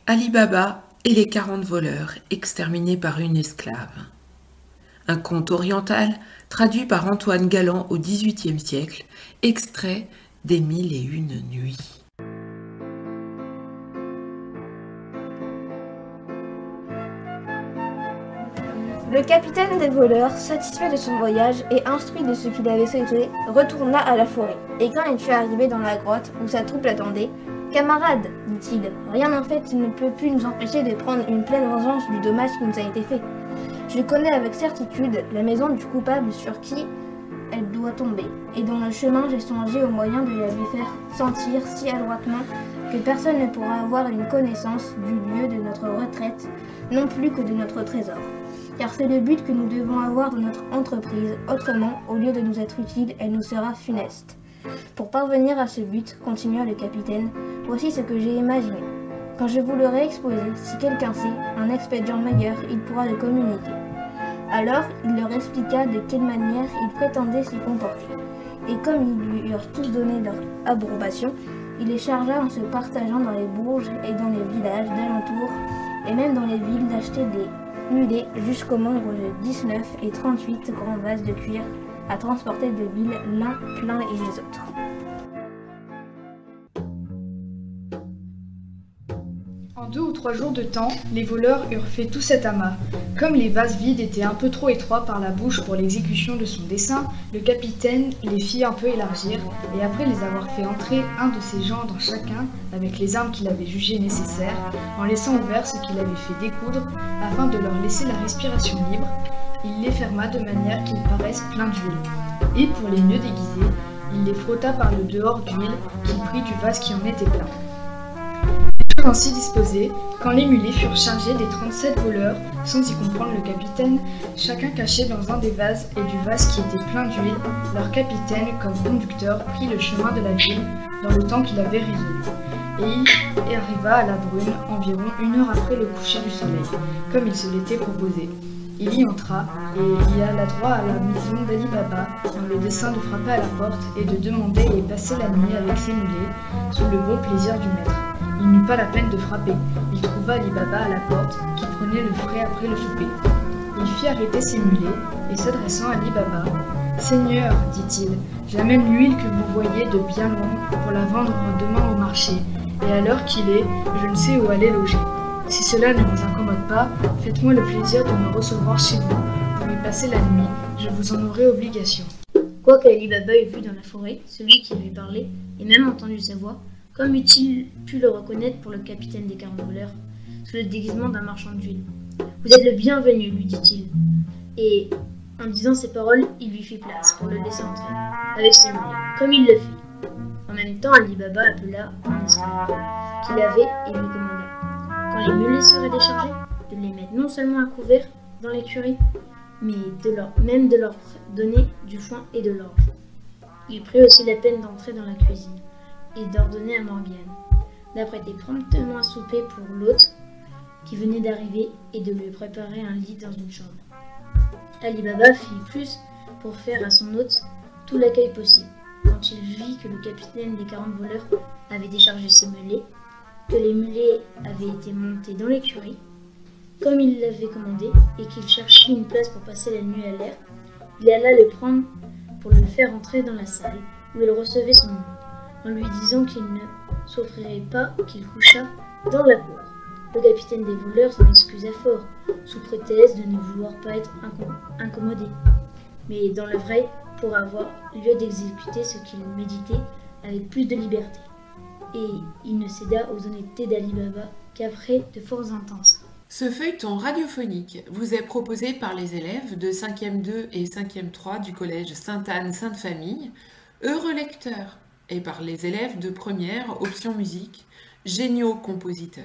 Ali Baba et les 40 voleurs exterminés par une esclave. Un conte oriental traduit par Antoine Galland au XVIIIe siècle, extrait des 1001 nuits. Le capitaine des voleurs, satisfait de son voyage et instruit de ce qu'il avait souhaité, retourna à la forêt. Et quand il fut arrivé dans la grotte où sa troupe l'attendait, « Camarade, dit-il, rien en fait ne peut plus nous empêcher de prendre une pleine vengeance du dommage qui nous a été fait. Je connais avec certitude la maison du coupable sur qui elle doit tomber, et dont le chemin j'ai songé au moyen de la lui faire sentir si adroitement que personne ne pourra avoir une connaissance du lieu de notre retraite, non plus que de notre trésor. Car c'est le but que nous devons avoir dans notre entreprise, autrement, au lieu de nous être utile, elle nous sera funeste. Pour parvenir à ce but, continua le capitaine, voici ce que j'ai imaginé. Quand je vous l'aurai exposé, si quelqu'un sait un expédient meilleur, il pourra le communiquer. Alors, il leur expliqua de quelle manière il prétendait s'y comporter. Et comme ils lui eurent tous donné leur approbation, il les chargea en se partageant dans les bourges et dans les villages d'alentour, et même dans les villes d'acheter des mulets jusqu'au nombre de 19 et 38 grands vases de cuir à transporter de ville l'un plein et les autres. En 2 ou 3 jours de temps, les voleurs eurent fait tout cet amas. Comme les vases vides étaient un peu trop étroits par la bouche pour l'exécution de son dessein, le capitaine les fit un peu élargir, et après les avoir fait entrer un de ses gens dans chacun, avec les armes qu'il avait jugées nécessaires, en laissant ouvert ce qu'il avait fait découdre, afin de leur laisser la respiration libre, il les ferma de manière qu'ils paraissent pleins d'huile. Et pour les mieux déguiser, il les frotta par le dehors d'huile qu'il prit du vase qui en était plein. Ainsi disposés, quand les mulets furent chargés des 37 voleurs, sans y comprendre le capitaine, chacun caché dans un des vases et du vase qui était plein d'huile, leur capitaine, comme conducteur, prit le chemin de la ville dans le temps qu'il avait résolu. Et il arriva à la brune environ 1 heure après le coucher du soleil, comme il se l'était proposé. Il y entra et y alla droit à la maison d'Ali Baba, dans le dessein de frapper à la porte et de demander et passer la nuit avec ses mulets, sous le bon plaisir du maître. Il n'eut pas la peine de frapper. Il trouva Ali Baba à la porte, qui prenait le frais après le souper. Il fit arrêter ses mulets, et s'adressant à Ali Baba, « Seigneur, dit-il, j'amène l'huile que vous voyez de bien loin pour la vendre demain au marché, et à l'heure qu'il est, je ne sais où aller loger. Si cela ne vous incommode pas, faites-moi le plaisir de me recevoir chez vous, pour y passer la nuit, je vous en aurai obligation. » Quoique Ali Baba eût vu dans la forêt celui qui lui parlait, et même entendu sa voix, comme eût-il pu le reconnaître pour le capitaine des 40 voleurs, sous le déguisement d'un marchand d'huile. « Vous êtes le bienvenu, lui dit-il. » Et, en disant ces paroles, il lui fit place pour le laisser entrer, avec ses mulets, comme il le fit. En même temps, Ali Baba appela un esclave qu'il avait et lui commanda, quand les mulets seraient déchargés, de les mettre non seulement à couvert dans l'écurie, mais même de leur donner du foin et de l'orge. Il prit aussi la peine d'entrer dans la cuisine et d'ordonner à Morgiane d'apprêter promptement à souper pour l'hôte qui venait d'arriver et de lui préparer un lit dans une chambre. Ali Baba fit plus pour faire à son hôte tout l'accueil possible. Quand il vit que le capitaine des 40 voleurs avait déchargé ses mulets, que les mulets avaient été montés dans l'écurie, comme il l'avait commandé, et qu'il cherchait une place pour passer la nuit à l'air, il alla le prendre pour le faire entrer dans la salle où il recevait son hôte, en lui disant qu'il ne s'offrirait pas qu'il couchât dans la cour. Le capitaine des voleurs s'en excusa fort, sous prétexte de ne vouloir pas être incommodé, mais dans le vrai, pour avoir lieu d'exécuter ce qu'il méditait avec plus de liberté. Et il ne céda aux honnêtetés d'Ali Baba qu'après de forts intenses. Ce feuilleton radiophonique vous est proposé par les élèves de 5e 2 et 5e 3 du collège Sainte-Anne-Sainte-Famille, heureux lecteurs, et par les élèves de première option musique, géniaux compositeurs.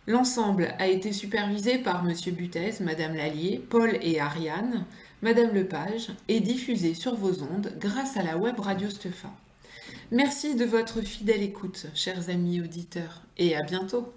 L'ensemble a été supervisé par M. Butez, Mme Lallier, Paul et Ariane, Mme Lepage, et diffusé sur vos ondes grâce à la web radio Stepha. Merci de votre fidèle écoute, chers amis auditeurs, et à bientôt.